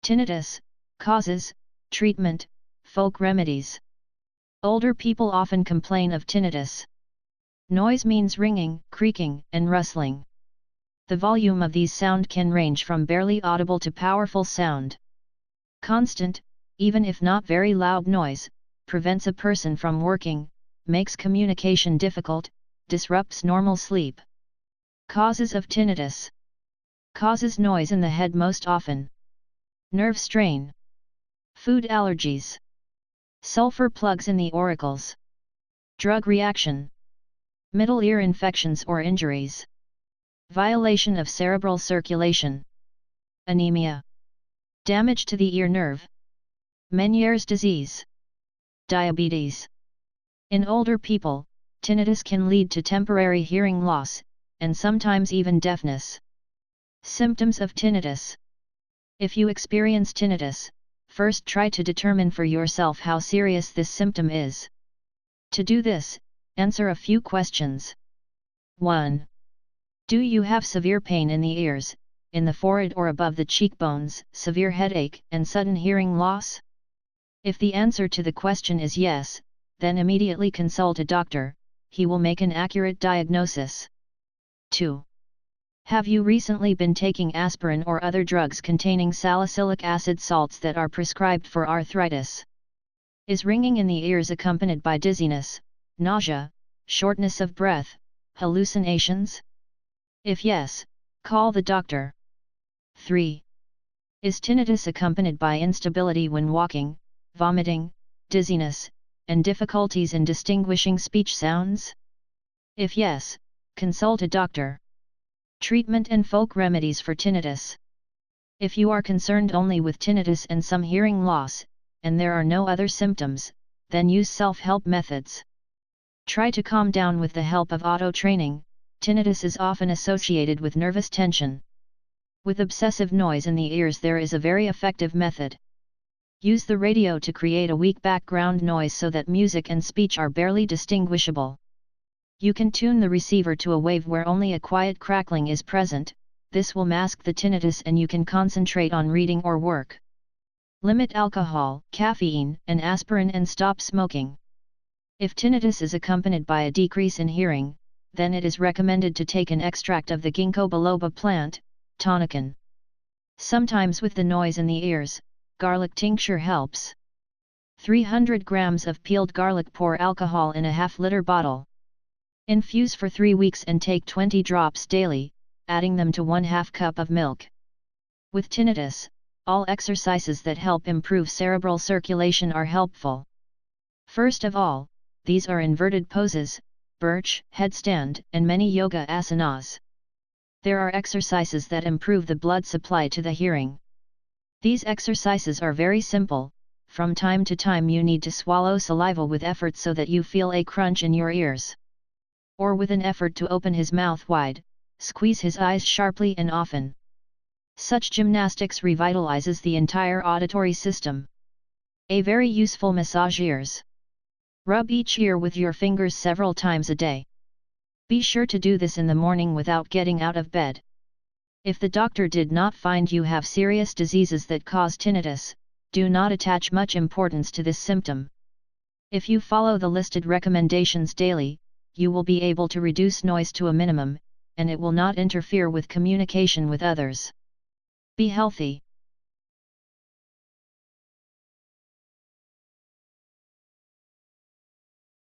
Tinnitus, causes, treatment, folk remedies. Older people often complain of tinnitus. Noise means ringing, creaking, and rustling. The volume of these sound can range from barely audible to powerful sound. Constant, even if not very loud noise, prevents a person from working, makes communication difficult, disrupts normal sleep. Causes of tinnitus. Causes noise in the head most often. Nerve strain. Food allergies. Sulfur plugs in the auricles. Drug reaction. Middle ear infections or injuries. Violation of cerebral circulation. Anemia. Damage to the ear nerve. Meniere's disease. Diabetes. In older people, tinnitus can lead to temporary hearing loss, and sometimes even deafness. Symptoms of tinnitus. If you experience tinnitus, first try to determine for yourself how serious this symptom is. To do this, answer a few questions. 1. Do you have severe pain in the ears, in the forehead or above the cheekbones, severe headache, and sudden hearing loss? If the answer to the question is yes, then immediately consult a doctor. He will make an accurate diagnosis. 2. Have you recently been taking aspirin or other drugs containing salicylic acid salts that are prescribed for arthritis? Is ringing in the ears accompanied by dizziness, nausea, shortness of breath, hallucinations? If yes, call the doctor. 3. Is tinnitus accompanied by instability when walking, vomiting, dizziness, and difficulties in distinguishing speech sounds? If yes, consult a doctor. Treatment and folk remedies for tinnitus. If you are concerned only with tinnitus and some hearing loss, and there are no other symptoms, then use self-help methods. Try to calm down with the help of auto-training. Tinnitus is often associated with nervous tension. With excessive noise in the ears, there is a very effective method. Use the radio to create a weak background noise so that music and speech are barely distinguishable. You can tune the receiver to a wave where only a quiet crackling is present. This will mask the tinnitus and you can concentrate on reading or work. Limit alcohol, caffeine, and aspirin and stop smoking. If tinnitus is accompanied by a decrease in hearing, then it is recommended to take an extract of the ginkgo biloba plant, tonican. Sometimes with the noise in the ears, garlic tincture helps. 300 grams of peeled garlic, pour alcohol in a half-liter bottle. Infuse for 3 weeks and take 20 drops daily, adding them to 1/2 cup of milk. With tinnitus, all exercises that help improve cerebral circulation are helpful. First of all, these are inverted poses, birch, headstand, and many yoga asanas. There are exercises that improve the blood supply to the hearing. These exercises are very simple. From time to time you need to swallow saliva with effort so that you feel a crunch in your ears. Or with an effort to open his mouth wide, squeeze his eyes sharply and often. Such gymnastics revitalizes the entire auditory system. A very useful massage ears. Rub each ear with your fingers several times a day. Be sure to do this in the morning without getting out of bed. If the doctor did not find you have serious diseases that cause tinnitus, do not attach much importance to this symptom. If you follow the listed recommendations daily, you will be able to reduce noise to a minimum, and it will not interfere with communication with others. Be healthy.